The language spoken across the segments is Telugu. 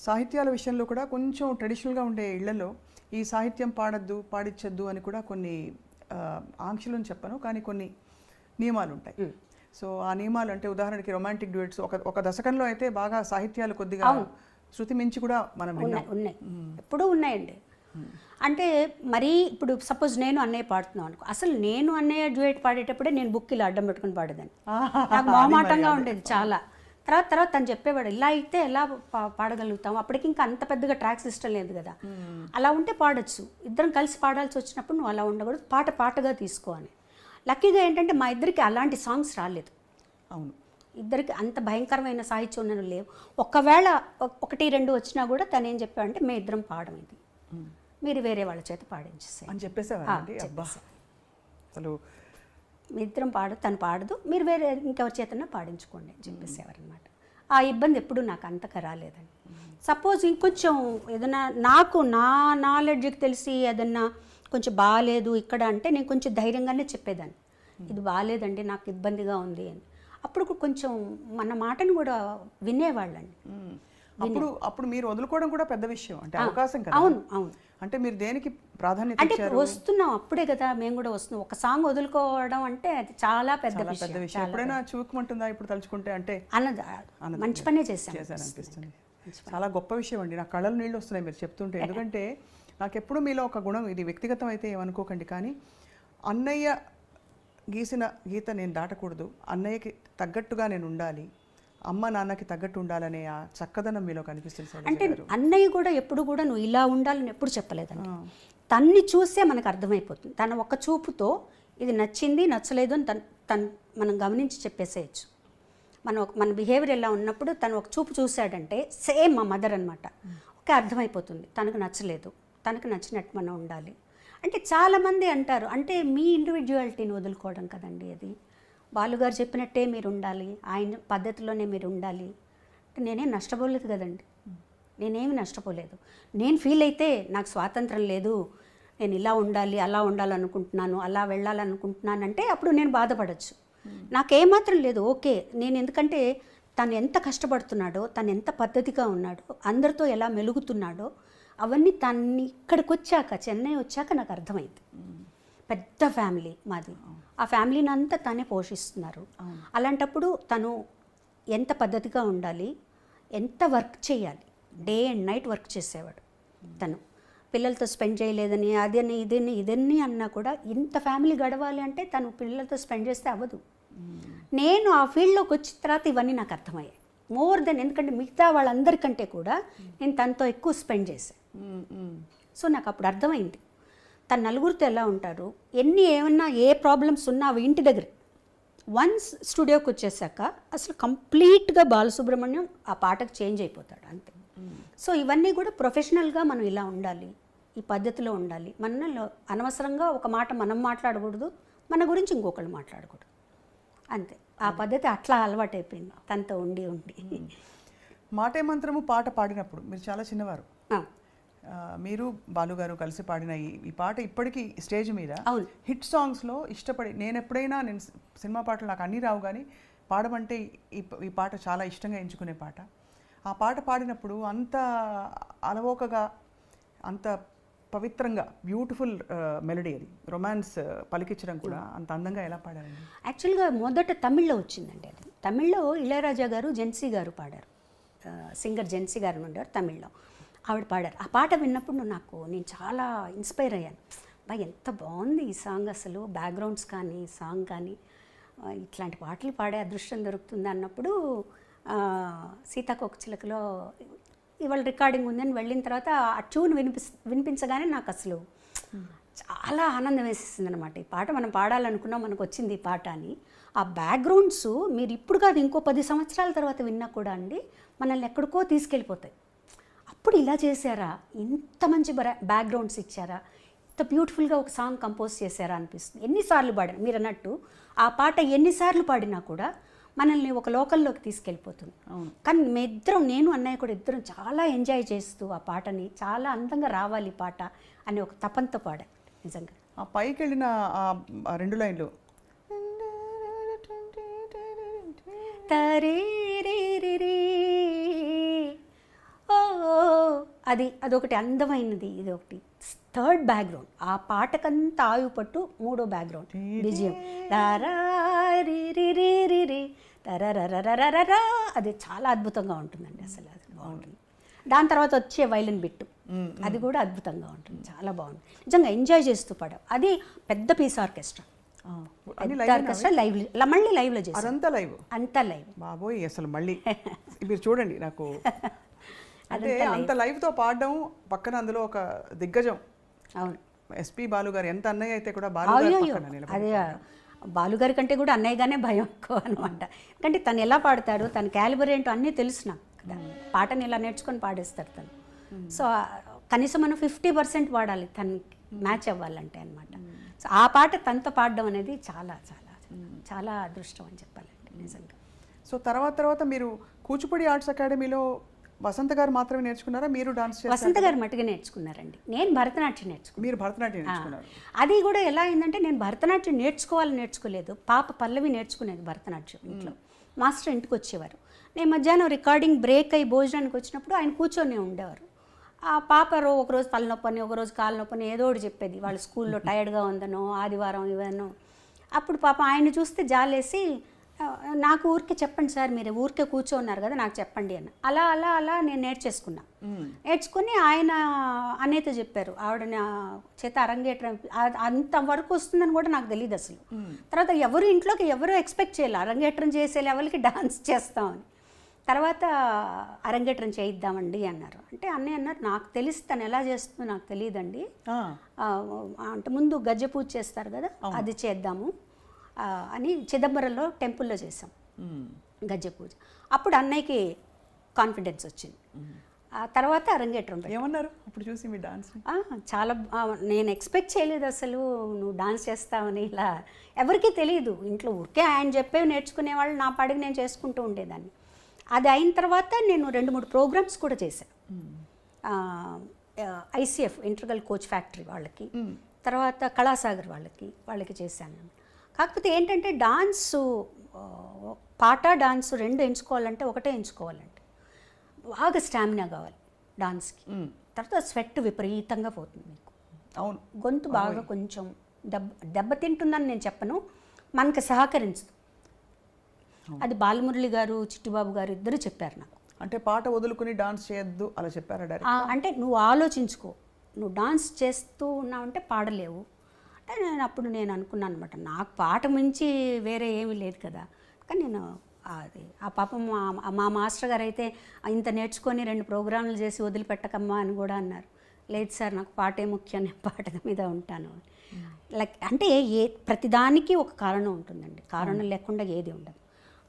సాహిత్యాల విషయంలో కూడా కొంచెం ట్రెడిషనల్గా ఉండే ఇళ్లలో ఈ సాహిత్యం పాడద్దు పాడించద్దు అని కూడా కొన్ని ఆంక్షలను చెప్పను, కానీ కొన్ని నియమాలు ఉంటాయి. సో ఆ నియమాలు అంటే ఉదాహరణకి రొమాంటిక్ డ్యూయట్స్ ఒక దశకంలో అయితే బాగా సాహిత్యాలు కొద్దిగా శృతి మించి కూడా మనం ఉన్నాయి, ఎప్పుడూ ఉన్నాయండి. అంటే మరీ ఇప్పుడు సపోజ్ నేను అన్నయ్య పాడుతున్నాను అనుకో, అసలు నేను అన్నయ్య డ్యూయట్ పాడేటప్పుడే నేను బుక్ ఇలా అడ్డం పెట్టుకుని పాడేదాన్ని. నాకు మొహమాటంగా ఉండేది చాలా. తర్వాత తను చెప్పేవాడు, ఇలా అయితే ఎలా పాడగలుగుతాం, అప్పటికి ఇంకా అంత పెద్దగా ట్రాక్ సిస్టమ్ లేదు కదా, అలా ఉంటే పాడొచ్చు, ఇద్దరం కలిసి పాడాల్సి వచ్చినప్పుడు నువ్వు అలా ఉండకూడదు, పాటగా తీసుకో అని. లక్కీగా ఏంటంటే మా ఇద్దరికి అలాంటి సాంగ్స్ రాలేదు. అవును, ఇద్దరికి అంత భయంకరమైన సాహిత్యం ఉన్నవి లేవు. ఒకవేళ 1-2 వచ్చినా కూడా తను ఏం చెప్పాడంటే మేము ఇద్దరం పాడడం, ఇది మీరు వేరే వాళ్ళ చేత పాడించేసారు అని చెప్పేసేవారండి. అబ్బా, అసలు మీ ఇద్దరం తను పాడదు, మీరు వేరే ఇంకెవరి చేతన్నా పాడించుకోండి అని చెప్పేసేవారనమాట. ఆ ఇబ్బంది ఎప్పుడు నాకు అంతగా రాలేదండి. సపోజ్ ఇంకొంచెం ఏదైనా నాకు నా నాలెడ్జ్కి తెలిసి ఏదన్నా కొంచెం బాగాలేదు ఇక్కడ అంటే నేను కొంచెం ధైర్యంగానే చెప్పేదాన్ని, ఇది బాగాలేదండి నాకు ఇబ్బందిగా ఉంది అని. అప్పుడు కొంచెం మన మాటను కూడా వినేవాళ్ళండి. అప్పుడు మీరు వదులుకోవడం కూడా పెద్ద విషయం, అంటే అవకాశం కదా. అవును. అంటే మీరు దేనికి ప్రాధాన్యత అంటే వస్తున్నాం అప్పుడే కదా, మేము కూడా వస్తున్నాం. ఒక సాంగ్ వదులుకోవడం అంటే అది చాలా పెద్ద విషయం. ఎప్పుడైనా చూపుకుంటుందా ఇప్పుడు తలుచుకుంటే? అంటే మంచి పనే చేశాను అనిపిస్తుంది. చాలా గొప్ప విషయం అండి, నా కళ్ళలో నీళ్ళు వస్తున్నాయి మీరు చెప్తుంటే. ఎందుకంటే నాకు ఎప్పుడు మీలో ఒక గుణం, ఇది వ్యక్తిగతం అయితే ఏమనుకోకండి, కానీ అన్నయ్య గీసిన గీత నేను దాటకూడదు, అన్నయ్యకి తగ్గట్టుగా నేను ఉండాలి, అమ్మ నాన్నకి తగ్గట్టు ఉండాలనే ఆ చక్కదనం మీలో కనిపిస్తుంది సార్. అంటే అన్నయ్య కూడా ఎప్పుడు కూడా నువ్వు ఇలా ఉండాలని ఎప్పుడు చెప్పలేదండి. తన్ని చూసే మనకు అర్థమైపోతుంది. తన ఒక్క చూపుతో ఇది నచ్చింది నచ్చలేదు అని తను మనం గమనించి చెప్పేసేయచ్చు. మన బిహేవియర్ ఎలా ఉన్నప్పుడు తను ఒక చూపు చూశాడంటే సేమ్ మా మదర్ అనమాట, ఓకే అర్థమైపోతుంది తనకు నచ్చలేదు, తనకు నచ్చినట్టు మనం ఉండాలి. అంటే చాలామంది అంటారు, అంటే మీ ఇండివిజువాలిటీని వదులుకోవడం కదండి అది. బాలుగారు చెప్పినట్టే మీరు ఉండాలి, ఆయన పద్ధతిలోనే మీరు ఉండాలి. అంటే నేనేం నష్టపోలేదు కదండి, నేనేమి నష్టపోలేదు. నేను ఫీల్ అయితే నాకు స్వాతంత్రం లేదు, నేను ఇలా ఉండాలి అలా ఉండాలనుకుంటున్నాను అలా వెళ్ళాలనుకుంటున్నానంటే అప్పుడు నేను బాధపడచ్చు. నాకేమాత్రం లేదు, ఓకే. నేను ఎందుకంటే తను ఎంత కష్టపడుతున్నాడో, తను ఎంత పద్ధతిగా ఉన్నాడో, అందరితో ఎలా మెలుగుతున్నాడో అవన్నీ తన్ని ఇక్కడికి వచ్చాక, చెన్నై వచ్చాక నాకు అర్థమైంది. పెద్ద ఫ్యామిలీ మాది, ఆ ఫ్యామిలీని అంతా తనే పోషిస్తున్నారు. అలాంటప్పుడు తను ఎంత పద్ధతిగా ఉండాలి, ఎంత వర్క్ చేయాలి, డే అండ్ నైట్ వర్క్ చేసేవాడు. తను పిల్లలతో స్పెండ్ చేయలేదని అదని ఇదన్నీ అన్నా కూడా ఇంత ఫ్యామిలీ గడవాలి అంటే తను పిల్లలతో స్పెండ్ చేస్తే అవ్వదు. నేను ఆ ఫీల్డ్లోకి వచ్చిన తర్వాత ఇవన్నీ నాకు అర్థమయ్యాయి మోర్ దెన్, ఎందుకంటే మిగతా వాళ్ళందరికంటే కూడా నేను తనతో ఎక్కువ స్పెండ్ చేశాను. సో నాకు అప్పుడు అర్థమైంది తను నలుగురితో ఎలా ఉంటారు, ఏమన్నా ఏ ప్రాబ్లమ్స్ ఉన్నా అవి ఇంటి దగ్గర. వన్స్ స్టూడియోకి వచ్చేసాక అసలు కంప్లీట్గా బాలసుబ్రహ్మణ్యం ఆ పాటకు చేంజ్ అయిపోతాడు అంతే. సో ఇవన్నీ కూడా ప్రొఫెషనల్గా మనం ఇలా ఉండాలి, ఈ పద్ధతిలో ఉండాలి. మనలో అనవసరంగా ఒక మాట మనం మాట్లాడకూడదు, మన గురించి ఇంకొకళ్ళు మాట్లాడకూడదు అంతే. ఆ పద్ధతి అట్లా అలవాటైపోయింది తనతో ఉండి. మాటే మంత్రము పాట పాడినప్పుడు మీరు చాలా చిన్నవారు, మీరు బాలుగారు కలిసి పాడిన ఈ పాట ఇప్పటికీ స్టేజ్ మీద హిట్ సాంగ్స్లో ఇష్టపడి, నేను సినిమా పాటలు నాకు అన్నీ రావు కానీ పాడమంటే ఈ పాట చాలా ఇష్టంగా ఎంచుకునే పాట. ఆ పాట పాడినప్పుడు అంత అలవోకగా, అంత పవిత్రంగా, బ్యూటిఫుల్ మెలడీ, అది రొమాన్స్ పలికించడం కూడా అంత అందంగా ఎలా పాడారండి? యాక్చువల్గా మొదట తమిళ్లో వచ్చిందండి అది. తమిళ్లో ఇళయరాజా గారు, జెన్సీ గారు పాడారు, సింగర్ జెన్సీ గారు ఉండేవారు తమిళ్లో, ఆవిడ పాడారు. ఆ పాట విన్నప్పుడు నేను చాలా ఇన్స్పైర్ అయ్యాను. ఎంత బాగుంది ఈ సాంగ్, అసలు బ్యాక్గ్రౌండ్స్ కానీ సాంగ్ కానీ, ఇట్లాంటి పాటలు పాడే అదృష్టం దొరుకుతుంది అన్నప్పుడు సీతాకోకచిలకలో ఇవాళ రికార్డింగ్ ఉందని వెళ్ళిన తర్వాత ఆ ట్యూన్ వినిపించగానే నాకు అసలు చాలా ఆనందం వేసేసింది అనమాట. ఈ పాట మనం పాడాలనుకున్నాం, మనకు వచ్చింది ఈ పాట అని. ఆ బ్యాక్గ్రౌండ్స్ మీరు ఇప్పుడు కాదు ఇంకో 10 సంవత్సరాల తర్వాత విన్నా కూడా అండి మనల్ని ఎక్కడికో తీసుకెళ్ళిపోతాయి. అప్పుడు ఇలా చేశారా, ఇంత మంచి బ్యాక్గ్రౌండ్స్ ఇచ్చారా, ఇంత బ్యూటిఫుల్గా ఒక సాంగ్ కంపోజ్ చేశారా అనిపిస్తుంది. ఎన్నిసార్లు పాడాను మీరు అన్నట్టు, ఆ పాట ఎన్నిసార్లు పాడినా కూడా మనల్ని ఒక లోకల్లోకి తీసుకెళ్ళిపోతుంది. కానీ నేను అన్నయ్య కూడా ఇద్దరం చాలా ఎంజాయ్ చేస్తూ ఆ పాటని, చాలా అందంగా రావాలి పాట అని ఒక తపంతో పాడా. నిజంగా ఆ పైకి వెళ్ళిన ఆ 2 లైన్లు తరే రే రే రే ఓ అదొకటి అందమైనది. ఇది ఒకటి థర్డ్ బ్యాక్గ్రౌండ్. ఆ పాటకంతా ఆయువు పట్టు మూడో బ్యాక్గ్రౌండ్ బిజిఎం తరరరరరరరా, అది చాలా అద్భుతంగా ఉంటుందండి. అసలు అది బాగుంటుంది. దాని తర్వాత వచ్చే వైలిన్ బిట్టు అది కూడా అద్భుతంగా ఉంటుంది, చాలా బాగుంటుంది. నిజంగా ఎంజాయ్ చేస్తూ పాడాం. అది పెద్ద పీస్ ఆర్కెస్ట్రా, ఆర్కెస్ట్రా లైవ్, మళ్ళీ లైవ్లో చేసి అంతా లైవ్. బాబోయ్, అసలు మళ్ళీ మీరు చూడండి, నాకు అంటే అంత లైవ్తో పాడడం, పక్కన అందులో ఒక దిగ్గజం. అవును, ఎస్పి బాలు గారు. ఎంత అన్నయ్య అయితే కూడా బాలు అదే బాలుగారి కంటే కూడా అన్నయ్యగానే భయం ఎక్కువ అనమాట. ఎందుకంటే తను ఎలా పాడతాడు, తన క్యాలిబర్ ఏంటో అన్నీ తెలుసు నాకు కదా. పాటని ఇలా నేర్చుకొని పాడేస్తాడు తను. సో కనీసం మనం 50% పాడాలి తను మ్యాచ్ అవ్వాలంటే అనమాట. సో ఆ పాట తనతో పాడడం అనేది చాలా చాలా చాలా అదృష్టం అని చెప్పాలంటే నిజంగా. సో తర్వాత మీరు కూచిపూడి ఆర్ట్స్ అకాడమీలో వసంత గారు మాత్రమే నేర్చుకున్నారా? మీరు డాన్స్ చేశారా? వసంత గారు మట్టుగా నేర్చుకున్నారండి. నేను భరతనాట్యం నేర్చుకున్నాను. మీరు భరతనాట్యం నేర్చుకున్నారు? అది కూడా ఎలా అయిందంటే, నేను భరతనాట్యం నేర్చుకోలేదు. పాప పల్లవి నేర్చుకునేది భరతనాట్యం ఇంట్లో. మాస్టర్ ఇంటికి వచ్చేవారు. నేను మధ్యాహ్నం రికార్డింగ్ బ్రేక్ అయ్యి భోజనానికి వచ్చినప్పుడు ఆయన కూర్చొని ఉండేవారు. ఆ పాప ఒకరోజు తలనొప్పని, ఒకరోజు కాలు నొప్పని ఏదో ఒకటి చెప్పేది. వాళ్ళ స్కూల్లో టైర్డ్గా ఉందనో, ఆదివారం ఇవన్నో. అప్పుడు పాప ఆయన చూస్తే జాలేసి, నాకు ఊరికే చెప్పండి సార్, మీరు ఊరికే కూర్చోన్నారు కదా, నాకు చెప్పండి అని. అలా అలా అలా నేను నేర్చుకుని ఆయన అనేతో చెప్పారు. ఆవిడ నా చేత అరంగేట్రం అంతవరకు వస్తుందని కూడా నాకు తెలియదు అసలు. తర్వాత ఇంట్లోకి ఎవరు ఎక్స్పెక్ట్ చేయాలి అరంగేట్రం చేసే లెవెల్కి డాన్స్ చేస్తామని. తర్వాత అరంగేట్రం చేయిద్దామండి అన్నారు. అంటే అన్నయ్య అన్నారు, నాకు తెలిసి తను ఎలా చేస్తుందో నాకు తెలియదండి, అంటే ముందు గజ్జె పూజ చేస్తారు కదా, అది చేద్దాము అని చిదంబరంలో టెంపుల్లో చేసాం గజ్జె పూజ. అప్పుడు అన్నయ్యకి కాన్ఫిడెన్స్ వచ్చింది. ఆ తర్వాత అరంగేట్రం ఏమన్నారు అప్పుడు చూసి మీ డాన్స్? చాలా నేను ఎక్స్పెక్ట్ చేయలేదు అసలు నువ్వు డాన్స్ చేస్తావని. ఇలా ఎవరికీ తెలియదు ఇంట్లో. ఊరికే ఆయన చెప్పేవి నేర్చుకునేవాళ్ళు, నా పాడికి నేను చేసుకుంటూ ఉండేదాన్ని. అది అయిన తర్వాత నేను 2-3 ప్రోగ్రామ్స్ కూడా చేశాను. ICF ఇంటర్గల్ కోచ్ ఫ్యాక్టరీ వాళ్ళకి, తర్వాత కళాసాగర్ వాళ్ళకి చేశాను. కాకపోతే ఏంటంటే డాన్సు, పాట డాన్సు 2 ఎంచుకోవాలంటే ఒకటే ఎంచుకోవాలంటే బాగా స్టామినా కావాలి డాన్స్కి. తర్వాత స్వెట్ విపరీతంగా పోతుంది మీకు. అవును, గొంతు బాగా కొంచెం దెబ్బతింటుందని నేను చెప్పను, మనకు సహకరించదు. అది బాలమురళి గారు, చిట్టిబాబు గారు ఇద్దరు చెప్పారు నాకు. అంటే పాట వదులుకుని డాన్స్ చేయొద్దు అలా చెప్పారా డైరెక్ట్? అంటే నువ్వు ఆలోచించుకో, నువ్వు డాన్స్ చేస్తూ ఉన్నావంటే పాడలేవు. అంటే నేను అనుకున్నాను అనమాట, నాకు పాట మించి వేరే ఏమీ లేదు కదా. కానీ నేను ఆ పాపం మా మాస్టర్ గారు అయితే ఇంత నేర్చుకొని 2 ప్రోగ్రాంలు చేసి వదిలిపెట్టకమ్మా అని కూడా అన్నారు. లేదు సార్, నాకు పాటే ముఖ్యం, నేను పాట మీద ఉంటాను. లైక్ అంటే ప్రతిదానికి ఒక కారణం ఉంటుందండి, కారణం లేకుండా ఏది ఉండదు.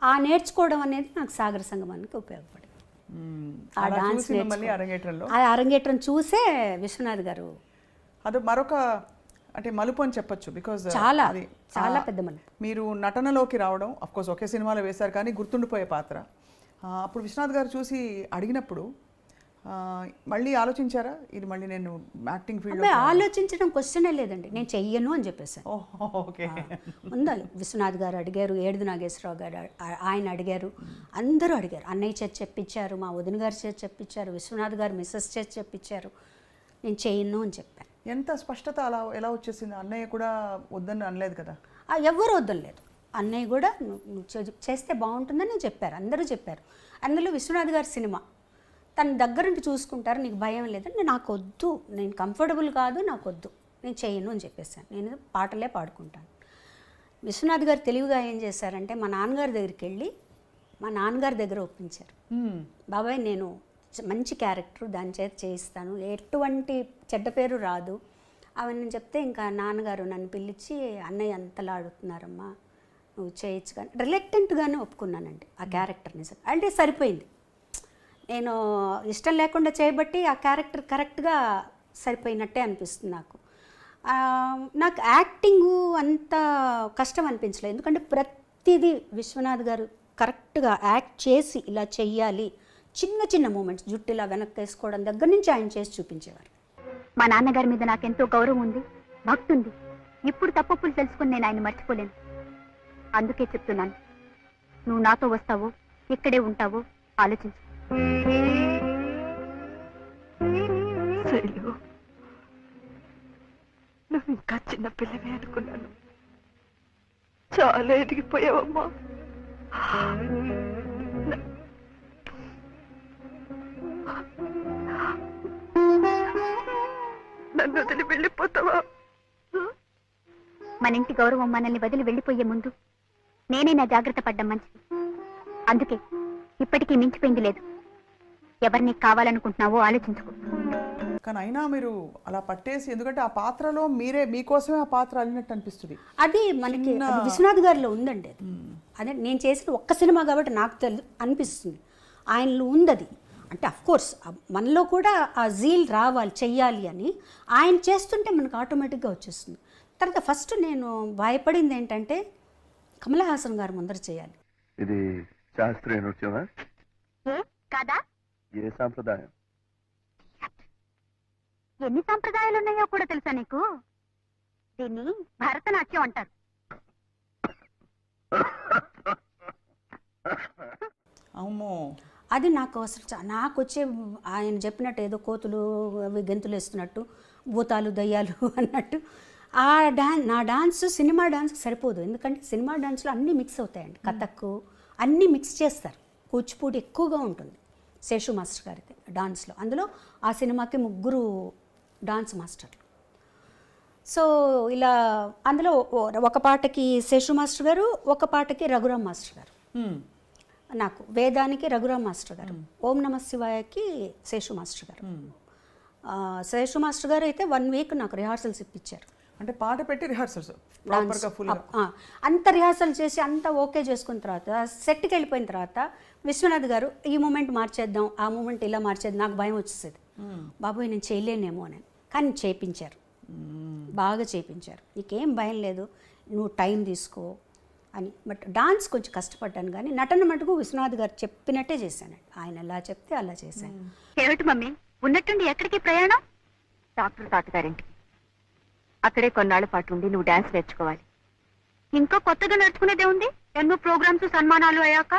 ఆ నేర్చుకోవడం అనేది నాకు సాగర సంగమానికి ఉపయోగపడింది. ఆ డాన్స్ అరంగేట్రం చూసే విశ్వనాథ్ గారు అది మరొక అంటే మలుపు అని చెప్పొచ్చు. బికాజ్ చాలా చాలా పెద్ద మలుపు. మీరు నటనలోకి రావడం, అఫ్కోర్స్ ఒకే సినిమాలో వేశారు కానీ గుర్తుండిపోయే పాత్ర. అప్పుడు విశ్వనాథ్ గారు చూసి అడిగినప్పుడు మళ్ళీ ఆలోచించారా, ఇది మళ్ళీ నేను యాక్టింగ్ ఫీల్డ్? ఆలోచించడం క్వశ్చనే లేదండి, నేను చెయ్యను అని చెప్పేసాను. ఓకే, ముందు విశ్వనాథ్ గారు అడిగారు, ఏడుది నాగేశ్వరరావు గారు ఆయన అడిగారు, అందరూ అడిగారు. అన్నయ్య చేతి చెప్పించారు, మా వదిన గారి చేతి చెప్పించారు, విశ్వనాథ్ గారు మిస్సెస్ చేతి చెప్పించారు. నేను చెయ్యను అని చెప్పాను. ఎంత స్పష్టత అలా ఎలా వచ్చేసింది? అన్నయ్య కూడా వద్దని అనలేదు కదా? ఎవరు వద్దలేదు. అన్నయ్య కూడా నువ్వు చేస్తే బాగుంటుందని చెప్పారు, అందరూ చెప్పారు. అందులో విశ్వనాథ్ గారి సినిమా తన దగ్గరుండి చూసుకుంటారు, నీకు భయం లేదంటే నాకు వద్దు, నేను కంఫర్టబుల్ కాదు, నాకు వద్దు, నేను చెయ్యను అని చెప్పేసాను. నేను పాటలే పాడుకుంటాను. విశ్వనాథ్ గారు తెలివిగా ఏం చేశారంటే, మా నాన్నగారి దగ్గరికి వెళ్ళి మా నాన్నగారి దగ్గర ఒప్పించారు. బాబాయ్, నేను మంచి క్యారెక్టర్, దాని చేత చేయిస్తాను, ఎటువంటి చెడ్డ పేరు రాదు అవన్నీ చెప్తే, ఇంకా నాన్నగారు నన్ను పిలిచి, అన్నయ్య అంతలా ఆడుతున్నారమ్మా, నువ్వు చేయొచ్చు కానీ రిలక్టెంట్గానే ఒప్పుకున్నానండి ఆ క్యారెక్టర్. నిజం అంటే సరిపోయింది, నేను ఇష్టం లేకుండా చేయబట్టి ఆ క్యారెక్టర్ కరెక్ట్గా సరిపోయినట్టే అనిపిస్తుంది నాకు. నాకు యాక్టింగు అంత కష్టం అనిపించలేదు, ఎందుకంటే ప్రతిదీ విశ్వనాథ్ గారు కరెక్ట్గా యాక్ట్ చేసి ఇలా చెయ్యాలి, చిన్న చిన్న మూమెంట్స్, జుట్టు ఇలా వెనక్కి వేసుకోవడం దగ్గర నుంచి ఆయన చేసి చూపించేవారు. మా నాన్నగారి మీద నాకెంతో గౌరవం ఉంది, భక్తి ఉంది. ఇప్పుడు తప్పులు తెలుసుకుని నేను ఆయన మర్చిపోలేను. అందుకే చెప్తున్నాను, నువ్వు నాతో వస్తావో ఇక్కడే ఉంటావో ఆలోచించు. చిన్న పిల్లమే అనుకున్నాను. చాలా ఎదిగిపోయావమ్మా. నన్ను వదిలి వెళ్ళిపోతావా? మన ఇంటి గౌరవం మనల్ని వదిలి వెళ్ళిపోయే ముందు నేనే నా జాగ్రత్త పడ్డం మంచిది. అందుకే ఇప్పటికీ మించిపోయింది లేదు. ఎవరిని కావాలనుకుంటున్నావో ఆలోచించుకో. కానీ అయినా మీరు అలా పట్టేసి, ఎందుకంటే ఆ పాత్రలో మీకోసమే ఆ పాత్ర అల్లినట్టు అనిపిస్తుంది. అది మనకి అది విశ్వనాథ్ గారిలో ఉందండి. అది అదే నేను చేసిన ఒక్క సినిమా కాబట్టి నాకు అనిపిస్తుంది ఆయనలో ఉంది అది. అంటే అఫ్కోర్స్ మనలో కూడా ఆ జీల్ రావాలి, చెయ్యాలి అని ఆయన చేస్తుంటే మనకు ఆటోమేటిక్గా వచ్చేస్తుంది. తర్వాత ఫస్ట్ నేను భయపడింది ఏంటంటే కమల్ హాసన్ గారు ముందర చేయాలి. ఇది శాస్త్రీయ నృత్యమా కాదా? ఏ సాంప్రదాయం? ఎన్ని సంప్రదాయాలు ఉన్నాయో కూడా తెలుసా నీకు? దీన్ని భరతనాట్యం అంటారు. అమ్మో, అది నాకు అసలు నాకు వచ్చే ఆయన చెప్పినట్టు ఏదో కోతులు అవి గెంతులు వేస్తున్నట్టు, భూతాలు దయ్యాలు అన్నట్టు ఆ నా డాన్స్ సినిమా డాన్స్కి సరిపోదు. ఎందుకంటే సినిమా డాన్స్లో అన్నీ మిక్స్ అవుతాయండి. కథక్కు అన్నీ మిక్స్ చేస్తారు. కూచిపూడి ఎక్కువగా ఉంటుంది శేషు మాస్టర్ గారికి డాన్స్లో. అందులో ఆ సినిమాకి 3 డాన్స్ మాస్టర్లు. సో ఇలా అందులో ఒక పాటకి శేషు మాస్టర్ గారు, ఒక పాటకి రఘురామ్ మాస్టర్ గారు. నాకు వేదానికి రఘురామ్ మాస్టర్ గారు, ఓం నమ శివాయకి శేషు మాస్టర్ గారు. శేషు మాస్టర్ గారు అయితే 1 వీక్ నాకు రిహార్సల్స్ ఇప్పించారు. అంటే పాట పెట్టి రిహార్సల్స్ అంత రిహార్సల్ చేసి అంతా ఓకే చేసుకున్న తర్వాత సెట్కి వెళ్ళిపోయిన తర్వాత విశ్వనాథ్ గారు ఈ మూమెంట్ మార్చేద్దాం, ఆ మూమెంట్ ఇలా మార్చేద్దాం. నాకు భయం వచ్చేసేది, బాబోయ్ నేను చేయలేనేమో అని. కానీ చేయించారు, బాగా చేయించారు. నీకేం భయం లేదు, నువ్వు టైం తీసుకో అని. బట్ డాన్స్ కొంచెం కష్టపడ్డాను, కానీ నటన మటుకు విశ్వనాథ్ గారు చెప్పినట్టే చేశాను. ఆయన ఎలా చెప్తే అలా చేశాను. ఏమిటి మమ్మీ, ఉన్నట్టుండి ఎక్కడికి ప్రయాణం? డాక్టర్ తాతగారింటికి. అక్కడే కొన్నాళ్ల పాటు ఉండి నువ్వు డాన్స్ నేర్చుకోవాలి. ఇంకా కొత్తగా నేర్చుకునేదే ఉంది. ఎన్నో ప్రోగ్రామ్స్ సన్మానాలు అయ్యాక.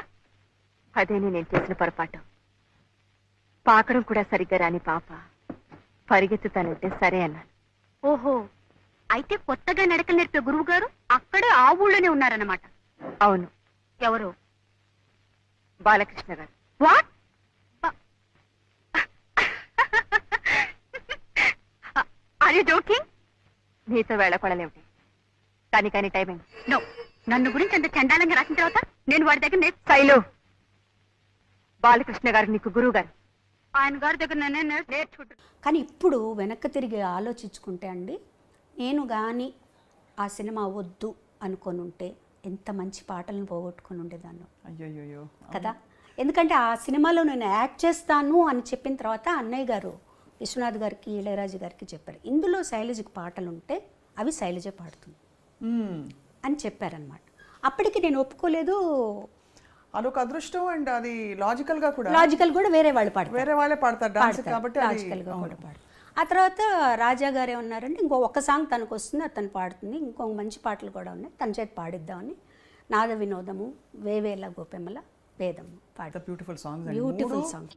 అదేనే నేను చేసిన పొరపాటు. పాకడం కూడా సరిగ్గా రాని పాప పరిగెత్తుతానంటే సరే అన్నాను. ఓహో, అయితే కొత్తగా నడకలు నేర్పే గురువు గారు అక్కడే ఆ ఊళ్ళోనే ఉన్నారన్నమాట. అవును. ఎవరు? Balakrishna garu. What? Are you joking? నీతో వేళపడలేమిటి? కానీ టైమింగ్. నో, నన్ను గురించి అంత చండాలంగా రాసిన తర్వాత నేను వాడి దగ్గర శైలు, బాలకృష్ణ గారు నీకు గురువు గారు. ఆయన గారి దగ్గర నేర్చుకుంటాను. కానీ ఇప్పుడు వెనక్కి తిరిగి ఆలోచించుకుంటే అండి, నేను కానీ ఆ సినిమా వద్దు అనుకొని ఉంటే ఎంత మంచి పాటలను పోగొట్టుకొని ఉండేదాన్ని. అయ్యో కదా. ఎందుకంటే ఆ సినిమాలో నేను యాక్ట్ చేస్తాను అని చెప్పిన తర్వాత అన్నయ్య గారు విశ్వనాథ్ గారికి, ఇళయరాజు గారికి చెప్పారు, ఇందులో శైలజకి పాటలు ఉంటే అవి శైలజ పాడుతుంది అని చెప్పారనమాట. అప్పటికి నేను ఒప్పుకోలేదు. అదొక అదృష్టం. అండ్ అది లాజికల్ కూడా వేరే వాళ్ళు పాడతారు, వేరే వాళ్ళే పాడతారు డాన్స్ కాబట్టి లాజికల్గా కూడా పాడతారు. ఆ తర్వాత రాజా గారు ఏమన్నారంటే ఒక్క సాంగ్ తనకు వస్తుంది, తను పాడుతుంది, ఇంకొక మంచి పాటలు కూడా ఉన్నాయి, తన చేతి పాడిద్దామని నాద వినోదము, వేవేల గోపెమ్మల వేదము పాడు. Beautiful song.